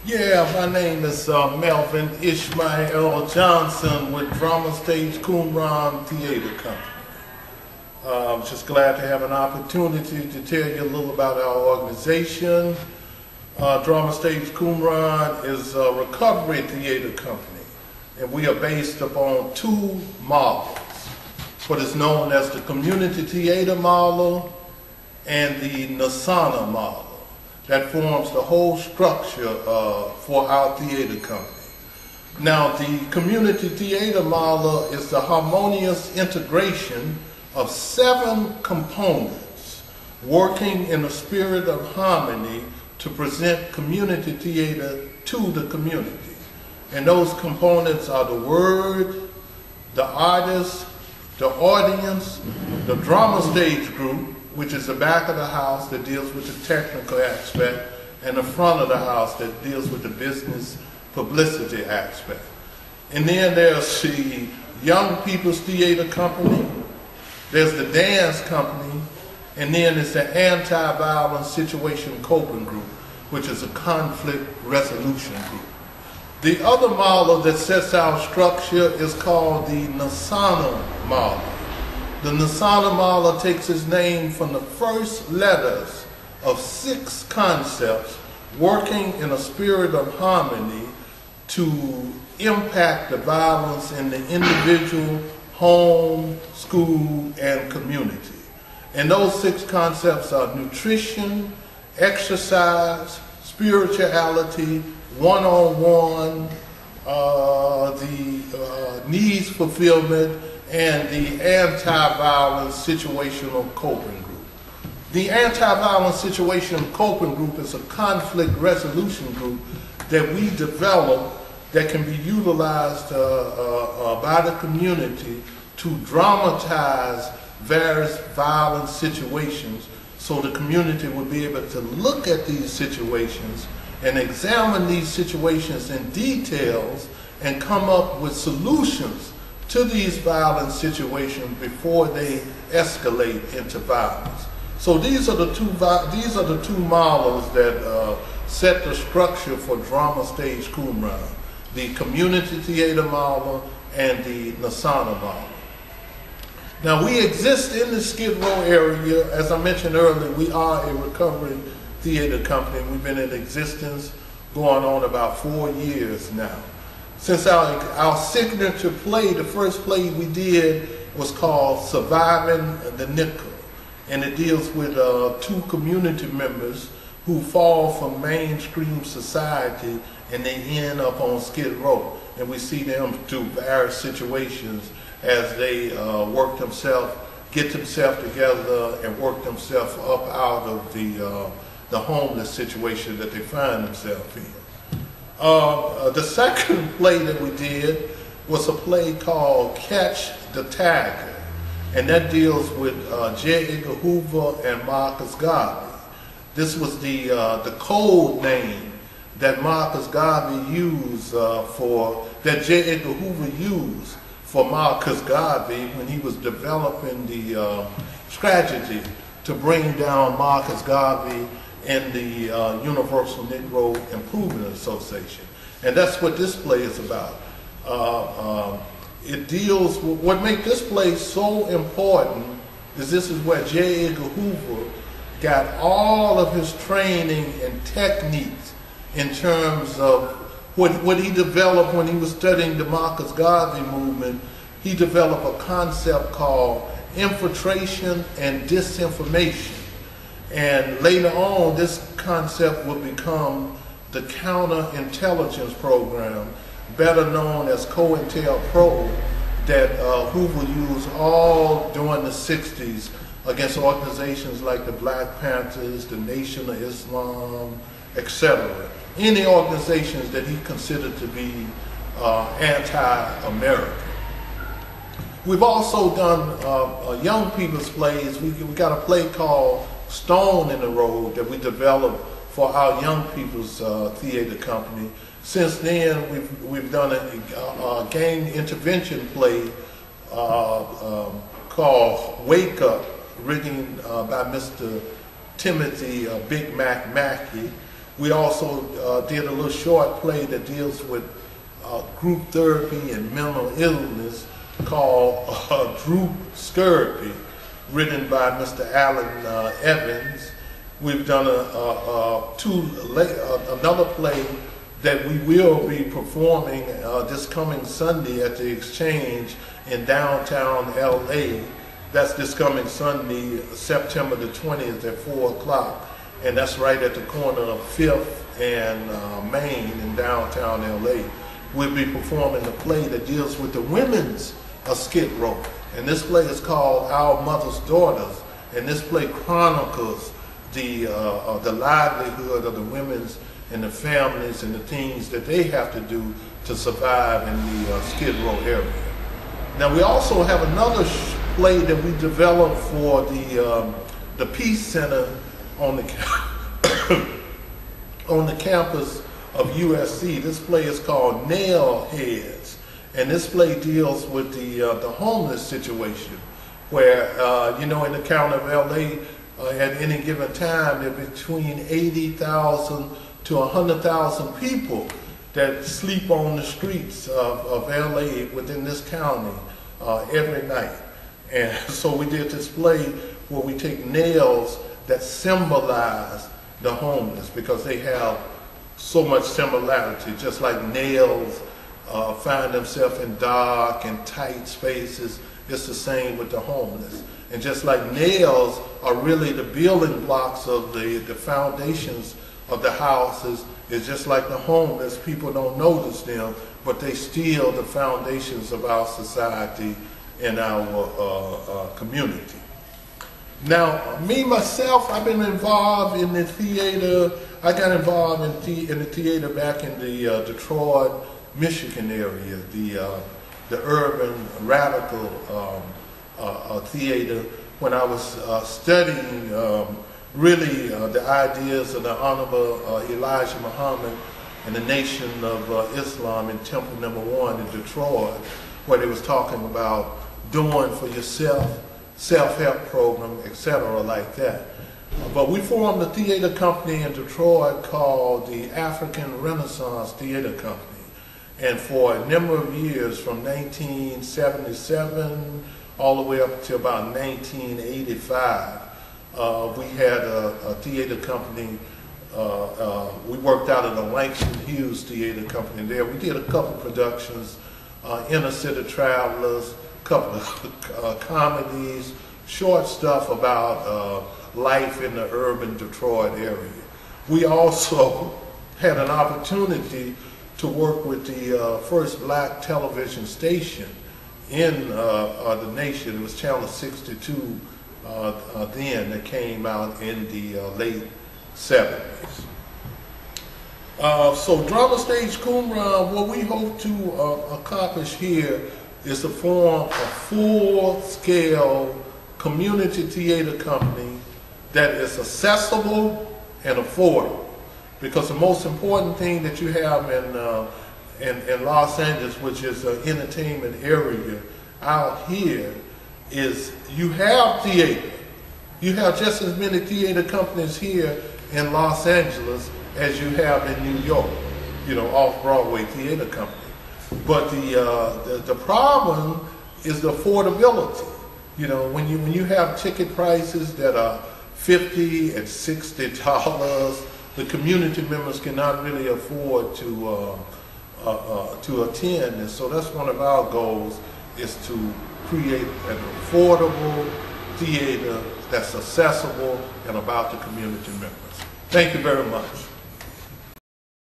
Yeah, my name is Melvin Ishmael Johnson with Drama Stage Qumran Theater Company. I'm just glad to have an opportunity to tell you a little about our organization. Drama Stage Qumran is a recovery theater company, and we are based upon two models, what is known as the community theater model and the Nasana model. That forms the whole structure for our theater company. Now, the community theater model is the harmonious integration of 7 components working in a spirit of harmony to present community theater to the community. And those components are the word, the artist, the audience, the drama stage group, which is the back of the house that deals with the technical aspect, and the front of the house that deals with the business publicity aspect. And then there's the Young People's Theater Company, there's the dance company, and then there's the anti-violence situation coping group, which is a conflict resolution group. The other model that sets our structure is called the Nasana model. The Nasana model takes its name from the first letters of 6 concepts working in a spirit of harmony to impact the violence in the individual, home, school, and community. And those 6 concepts are nutrition, exercise, spirituality, one-on-one, the needs fulfillment, and the anti-violence situational coping group. The anti-violence situational coping group is a conflict resolution group that we develop that can be utilized by the community to dramatize various violent situations so the community will be able to look at these situations and examine these situations in details and come up with solutions to these violent situations before they escalate into violence. So these are the two models that set the structure for Drama Stage Qumran: the community theater model and the Nasana model. Now, we exist in the Skid Row area. As I mentioned earlier, we are a recovery theater company. We've been in existence going on about 4 years now. Since our signature play, the first play we did was called Surviving the Nickel, and it deals with 2 community members who fall from mainstream society and they end up on Skid Row, and we see them through various situations as they get themselves together and work themselves up out of the homeless situation that they find themselves in. The second play that we did was a play called Catch the Tiger, and that deals with J. Edgar Hoover and Marcus Garvey. This was the code name that Marcus Garvey used that J. Edgar Hoover used for Marcus Garvey when he was developing the strategy to bring down Marcus Garvey and the Universal Negro Improvement Association. And that's what this play is about. It deals with, what makes this play so important is this is where J. Edgar Hoover got all of his training and techniques in terms of what he developed when he was studying the Marcus Garvey movement. He developed a concept called infiltration and disinformation. And later on, this concept will become the counterintelligence program, better known as COINTELPRO, that Hoover used all during the 60s against organizations like the Black Panthers, the Nation of Islam, etc. Any organizations that he considered to be anti-American. We've also done young people's plays. We got a play called Stone in the Road that we developed for our young people's theater company. Since then, we've done a gang intervention play called Wake Up, written by Mr. Timothy Big Mac Mackey. We also did a little short play that deals with group therapy and mental illness called Group Scurvy, written by Mr. Alan Evans. We've done another play that we will be performing this coming Sunday at the Exchange in downtown LA. That's this coming Sunday, September the 20th at 4 o'clock. And that's right at the corner of 5th and Main in downtown LA. We'll be performing a play that deals with the women's Skid Row. And this play is called Our Mother's Daughters. And this play chronicles the livelihood of the women's and the families and the things that they have to do to survive in the Skid Row area. Now we also have another play that we developed for the Peace Center on the on the campus of USC. This play is called Nailheads, and this play deals with the homeless situation, where in the county of LA at any given time there are between 80,000 to 100,000 people that sleep on the streets of LA within this county every night. And so we did this play where we take nails that symbolize the homeless, because they have so much similarity, just like nails find themselves in dark and tight spaces. It's the same with the homeless. And just like nails are really the building blocks of the foundations of the houses, it's just like the homeless. People don't notice them, but they steal the foundations of our society and our community. Now, me, myself, I've been involved in the theater. I got involved in the theater back in the Detroit, Michigan area, the urban radical theater, when I was studying really the ideas of the Honorable Elijah Muhammad and the Nation of Islam in Temple No. 1 in Detroit, where they was talking about doing for yourself, self-help program, etc. like that. But we formed a theater company in Detroit called the African Renaissance Theater Company. And for a number of years, from 1977 all the way up to about 1985, we had a theater company. We worked out of the Langston Hughes Theater Company there. We did a couple productions, Inner City Travelers, couple of comedies, short stuff about life in the urban Detroit area. We also had an opportunity to work with the first black television station in the nation. It was Channel 62 then, that came out in the late 70s. So Drama Stage Qumran, what we hope to accomplish here is to form a full-scale community theater company that is accessible and affordable. Because the most important thing that you have in Los Angeles, which is an entertainment area out here, is you have theater. You have just as many theater companies here in Los Angeles as you have in New York, off-Broadway theater company. But the problem is the affordability. When you have ticket prices that are $50 and $60, the community members cannot really afford to attend. And so that's one of our goals, is to create an affordable theater that's accessible and about the community members. Thank you very much.